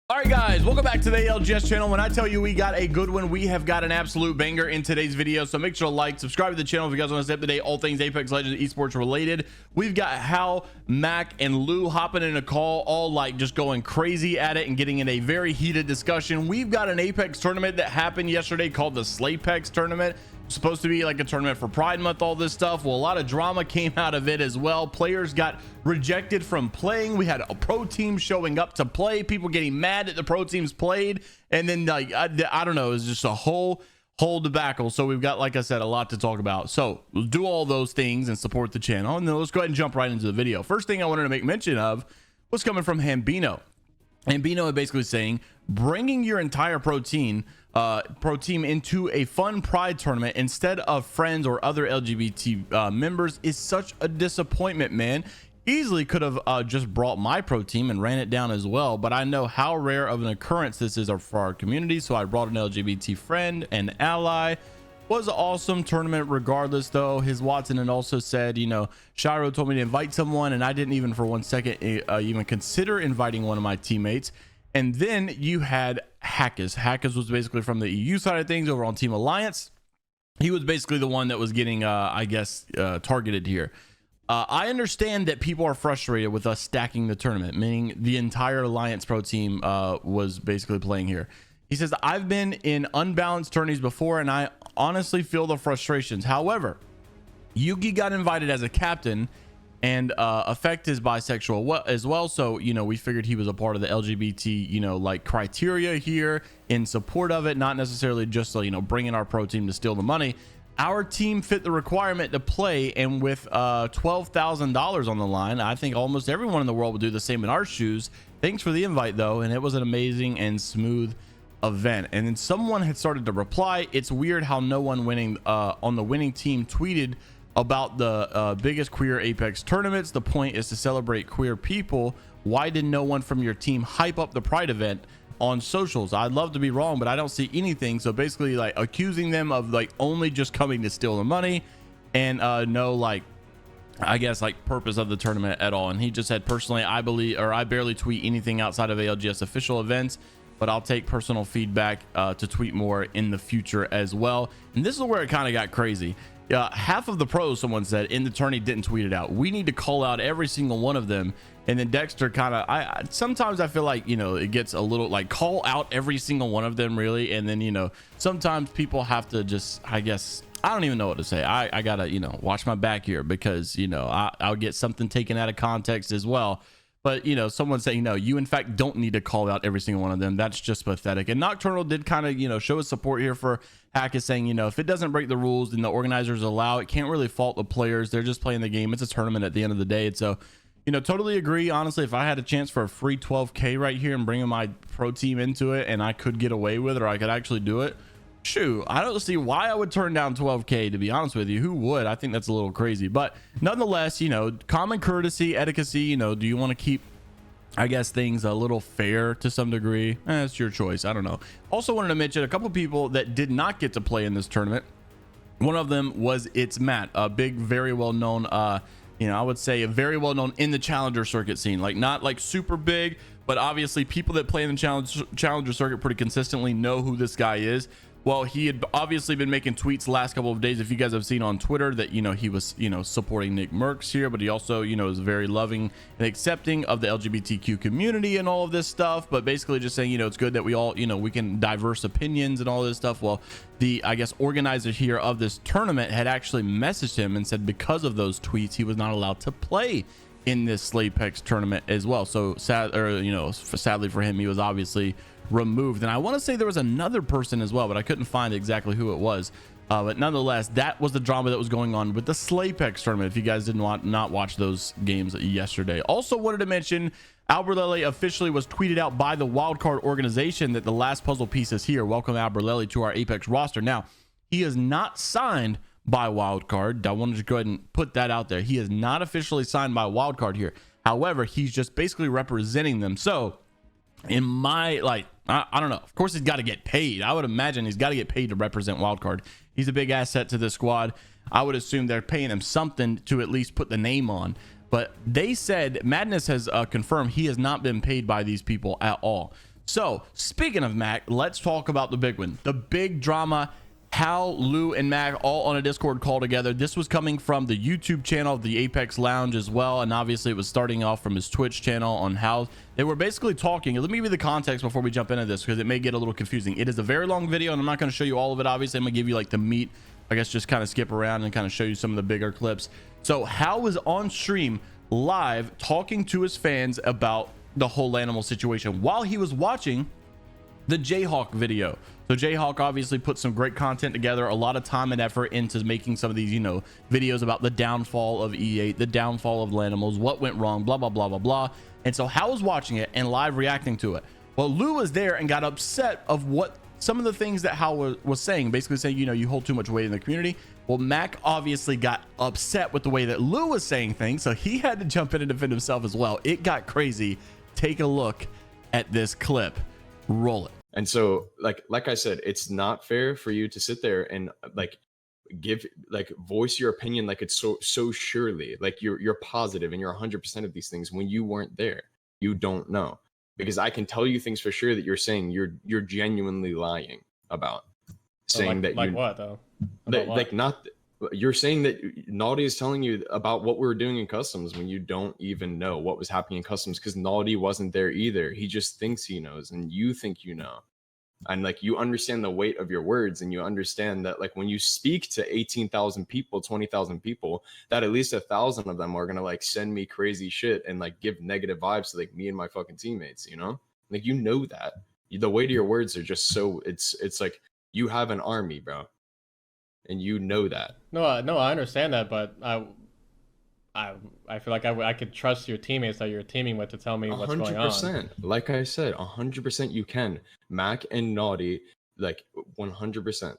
All right, guys, welcome back to the ALGS channel. When I tell you we got a good one, we have got an absolute banger in today's video. So make sure to like, subscribe to the channel if you guys want to stay up to date, all things Apex Legends esports related. We've got HAL, Mac, and Lou hopping in a call, all like just going crazy at it and getting in a very heated discussion. We've got an Apex tournament that happened yesterday called the Slaypex tournament. Supposed to be like a tournament for Pride Month, all this stuff. Well, a lot of drama came out of it as well. Players got rejected from playing. We had a pro team showing up to play, people getting mad that the pro teams played, and then like I don't know, it's just a whole debacle. So we've got, like I said, a lot to talk about. So we'll do all those things and support the channel, and then let's go ahead and jump right into the video. First thing I wanted to make mention of was coming from Hambino. Hambino is basically saying bringing your entire pro team into a fun Pride tournament instead of friends or other LGBT members is such a disappointment, man. Easily could have just brought my pro team and ran it down as well, but I know how rare of an occurrence this is for our community, so I brought an LGBT friend and ally. Was an awesome tournament regardless, though. His Watson had also said, you know, Shiro told me to invite someone, and I didn't even for 1 second even consider inviting one of my teammates. And then you had Hackers. Hackers was basically from the EU side of things over on Team Alliance. He was basically the one that was getting, I guess, targeted here. I understand that people are frustrated with us stacking the tournament, meaning the entire Alliance pro team was basically playing here. He says, I've been in unbalanced tourneys before, and I honestly feel the frustrations. However, Yugi got invited as a captain, and Effect is bisexual as well. So, you know, we figured he was a part of the LGBT, you know, like criteria here in support of it, not necessarily just, you know, bringing our pro team to steal the money. Our team fit the requirement to play, and with $12,000 on the line, I think almost everyone in the world would do the same in our shoes. Thanks for the invite, though, and it was an amazing and smooth event. And then someone had started to reply, it's weird how no one winning on the winning team tweeted about the biggest queer Apex tournaments. The point is to celebrate queer people. Why did no one from your team hype up the Pride event on socials? I'd love to be wrong, but I don't see anything. So basically, like, accusing them of like only just coming to steal the money and no, like, I guess, like, purpose of the tournament at all. And he just said, personally, I barely tweet anything outside of ALGS official events, but I'll take personal feedback to tweet more in the future as well. And this is where it kind of got crazy. Half of the pros, someone said, in the tourney didn't tweet it out. We need to call out every single one of them. And then Dexter kind of, sometimes I feel like, you know, it gets a little like call out every single one of them, really. And then, you know, sometimes people have to just, I guess, I don't even know what to say. I gotta, you know, watch my back here, because, you know, I'll get something taken out of context as well. But, you know, someone saying, no, you in fact don't need to call out every single one of them. That's just pathetic. And Nocturnal did kind of, you know, show his support here for Hack, is saying, you know, if it doesn't break the rules and the organizers allow it, can't really fault the players. They're just playing the game. It's a tournament at the end of the day. And so, you know, totally agree. Honestly, if I had a chance for a free 12K right here and bringing my pro team into it, and I could get away with it, or I could actually do it, shoot, I don't see why I would turn down 12K, to be honest with you. Who would? I think that's a little crazy. But nonetheless, you know, common courtesy, etiquette, you know, do you want to keep, I guess, things a little fair to some degree? It's your choice. I don't know. Also wanted to mention a couple people that did not get to play in this tournament. One of them was It's Matt, a big, very well known, you know, I would say a very well known in the challenger circuit scene, like not like super big, but obviously people that play in the challenger circuit pretty consistently know who this guy is. Well, he had obviously been making tweets the last couple of days, if you guys have seen on Twitter, that, you know, he was, you know, supporting Nick Merckx here, but he also, you know, is very loving and accepting of the LGBTQ community and all of this stuff. But basically just saying, you know, it's good that we all, you know, we can diverse opinions and all this stuff. Well, the, I guess, organizer here of this tournament had actually messaged him and said because of those tweets, he was not allowed to play in this Slaypex tournament as well. So sad, or, you know, sadly for him, he was obviously removed. And I want to say there was another person as well, but I couldn't find exactly who it was. But nonetheless, that was the drama that was going on with the Slaypex tournament, if you guys didn't not watch those games yesterday. Also wanted to mention, Albralelie officially was tweeted out by the wildcard organization that the last puzzle piece is here. Welcome Albralelie to our Apex roster. Now, he is not signed by wildcard. I wanted to go ahead and put that out there. He is not officially signed by wildcard here. However, he's just basically representing them. So in my, like, I don't know, of course he's got to get paid. I would imagine he's got to get paid to represent wildcard. He's a big asset to the squad. I would assume they're paying him something to at least put the name on. But they said Madness has confirmed he has not been paid by these people at all. So speaking of Mac, let's talk about the big one, the big drama. Hal, Lou, and Mac all on a Discord call together. This was coming from the YouTube channel of the Apex Lounge as well, and obviously it was starting off from his Twitch channel on Hal. They were basically talking. Let me give you the context before we jump into this, because it may get a little confusing. It is a very long video, and I'm not going to show you all of it. Obviously, I'm going to give you like the meat. I guess just kind of skip around and kind of show you some of the bigger clips. So Hal was on stream live talking to his fans about the whole LANimals situation while he was watching the Jayhawk video. So Jayhawk obviously put some great content together, a lot of time and effort into making some of these, you know, videos about the downfall of E8, the downfall of LANimals, what went wrong, blah, blah, blah, blah, blah. And so Hal was watching it and live reacting to it. Well, Lou was there and got upset of what some of the things that Hal was saying, basically saying, you know, you hold too much weight in the community. Well, Mac obviously got upset with the way that Lou was saying things, so he had to jump in and defend himself as well. It got crazy. Take a look at this clip. Roll it. And so like I said, it's not fair for you to sit there and like voice your opinion like it's so surely, like you're positive and you're 100% of these things when you weren't there. You don't know, because I can tell you things for sure that you're saying you're genuinely lying about, saying that like you what though? like not. You're saying that Naughty is telling you about what we were doing in customs when you don't even know what was happening in customs, because Naughty wasn't there either. He just thinks he knows and you think you know. And like, you understand the weight of your words, and you understand that like when you speak to 18,000 people, 20,000 people, that at least 1,000 of them are going to like send me crazy shit and like give negative vibes to like me and my fucking teammates, you know? Like, you know that. The weight of your words are just so, it's like you have an army, bro. And you know that. No, I understand that, but I feel like I could trust your teammates that you're teaming with to tell me what's going on. 100%. Like I said, 100% you can. Mac and Naughty, like 100%.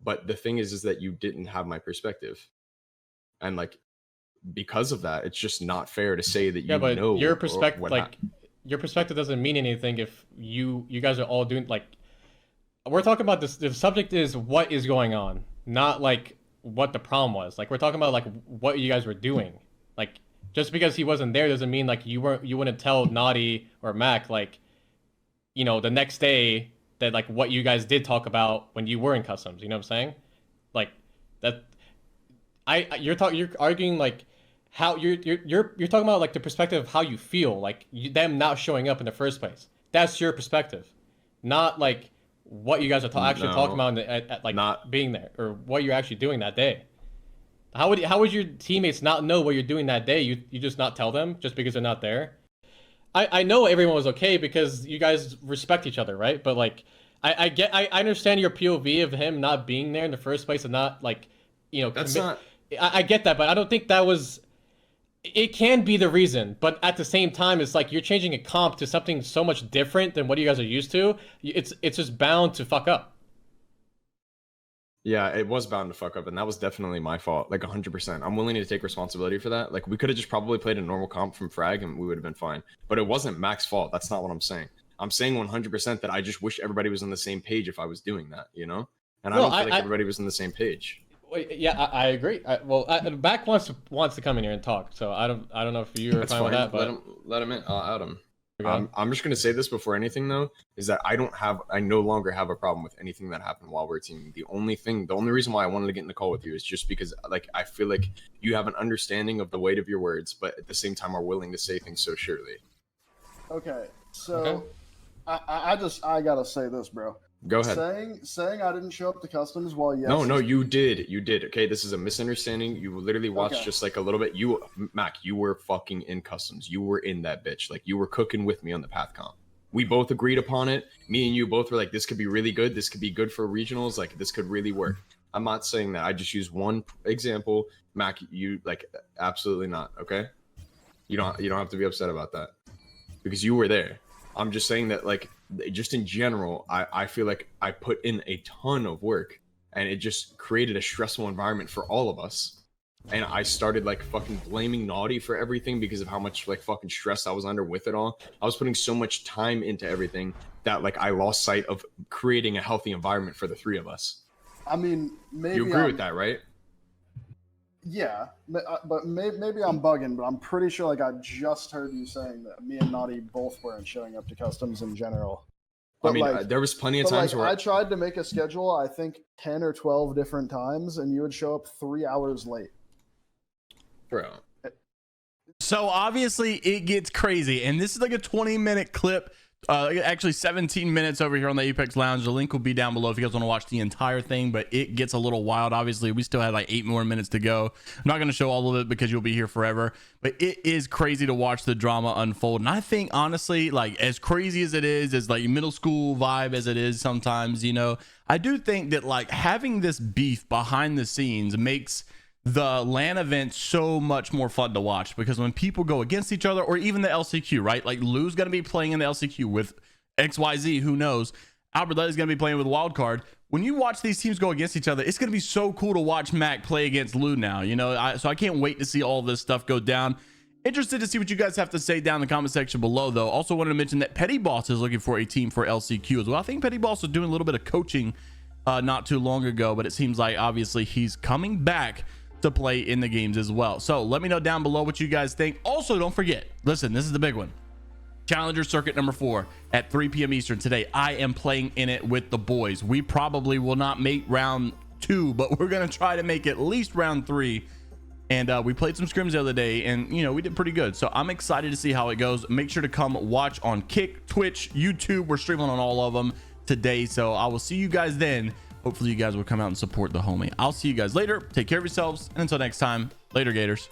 But the thing is that you didn't have my perspective, and like because of that, it's just not fair to say that you know your perspective, like your perspective doesn't mean anything if you guys are all doing like. We're talking about this. The subject is what is going on, not like what the problem was. Like, we're talking about like what you guys were doing. Like, just because he wasn't there doesn't mean like you wouldn't tell Naughty or Mac like, you know, the next day that like what you guys did talk about when you were in customs. You know what I'm saying? Like that. You're arguing like how you're talking about like the perspective of how you feel, like them not showing up in the first place. That's your perspective, not like what you guys are actually talking about at like not being there or what you're actually doing that day. How would your teammates not know what you're doing that day? You just not tell them just because they're not there? I know everyone was okay because you guys respect each other, right? But like I understand your POV of him not being there in the first place and not like, you know, that's not. I get that, but I don't think that was. It can be the reason, but at the same time, it's like you're changing a comp to something so much different than what you guys are used to. It's just bound to fuck up. Yeah, it was bound to fuck up, and that was definitely my fault, like 100%. I'm willing to take responsibility for that. Like, we could have just probably played a normal comp from Frag, and we would have been fine. But it wasn't Mac's fault. That's not what I'm saying. I'm saying 100% that I just wish everybody was on the same page if I was doing that, you know? And I don't feel like everybody was on the same page. Yeah, I agree. Mac wants to come in here and talk, so I don't know if you are fine with that. But let him in. I'll out him. I'm just gonna say this before anything though, is that I no longer have a problem with anything that happened while we're teaming. The only reason why I wanted to get in the call with you is just because like I feel like you have an understanding of the weight of your words, but at the same time are willing to say things so surely. Okay, so I gotta say this, bro. Go ahead. Saying I didn't show up to customs while yes. No, you did. You did. Okay, this is a misunderstanding. You literally watched just like a little bit. Mac, you were fucking in customs. You were in that bitch. Like, you were cooking with me on the path comp. We both agreed upon it. Me and you both were like, this could be really good. This could be good for regionals. Like, this could really work. I'm not saying that. I just used one example. Mac, you like absolutely not. Okay, you don't have to be upset about that because you were there. I'm just saying that, like, just in general, I feel like I put in a ton of work and it just created a stressful environment for all of us. And I started like fucking blaming Naughty for everything because of how much like fucking stress I was under with it all. I was putting so much time into everything that like I lost sight of creating a healthy environment for the three of us. I mean, maybe you agree with that, right? Yeah, but maybe I'm bugging, but I'm pretty sure like I just heard you saying that me and Naughty both weren't showing up to customs in general. I mean, there was plenty of times where I tried to make a schedule, I think 10 or 12 different times, and you would show up 3 hours late. bro. So obviously it gets crazy, and this is like a 20-minute clip, actually 17 minutes over here on the Apex Lounge. The link will be down below if you guys want to watch the entire thing, but it gets a little wild. Obviously we still had like 8 more minutes to go. I'm not going to show all of it because you'll be here forever, but it is crazy to watch the drama unfold. And I think honestly, like as crazy as it is, as like middle school vibe as it is sometimes, you know, I do think that like having this beef behind the scenes makes the LAN event so much more fun to watch, because when people go against each other, or even the LCQ, right? Like Lou's gonna be playing in the LCQ with XYZ, who knows? Albralelie's gonna be playing with Wildcard. When you watch these teams go against each other, it's gonna be so cool to watch Mac play against Lou now, you know? So I can't wait to see all this stuff go down. Interested to see what you guys have to say down in the comment section below, though. Also wanted to mention that Petty Boss is looking for a team for LCQ as well. I think Petty Boss was doing a little bit of coaching not too long ago, but it seems like obviously he's coming back to play in the games as well. So let me know down below what you guys think. Also, don't forget, listen, this is the big one. Challenger Circuit number 4 at 3 p.m. Eastern today. I am playing in it with the boys. We probably will not make round 2, but we're going to try to make at least round 3. And we played some scrims the other day, and you know, we did pretty good. So I'm excited to see how it goes. Make sure to come watch on Kick, Twitch, YouTube. We're streaming on all of them today. So I will see you guys then. Hopefully you guys will come out and support the homie. I'll see you guys later. Take care of yourselves. And until next time, later, Gators.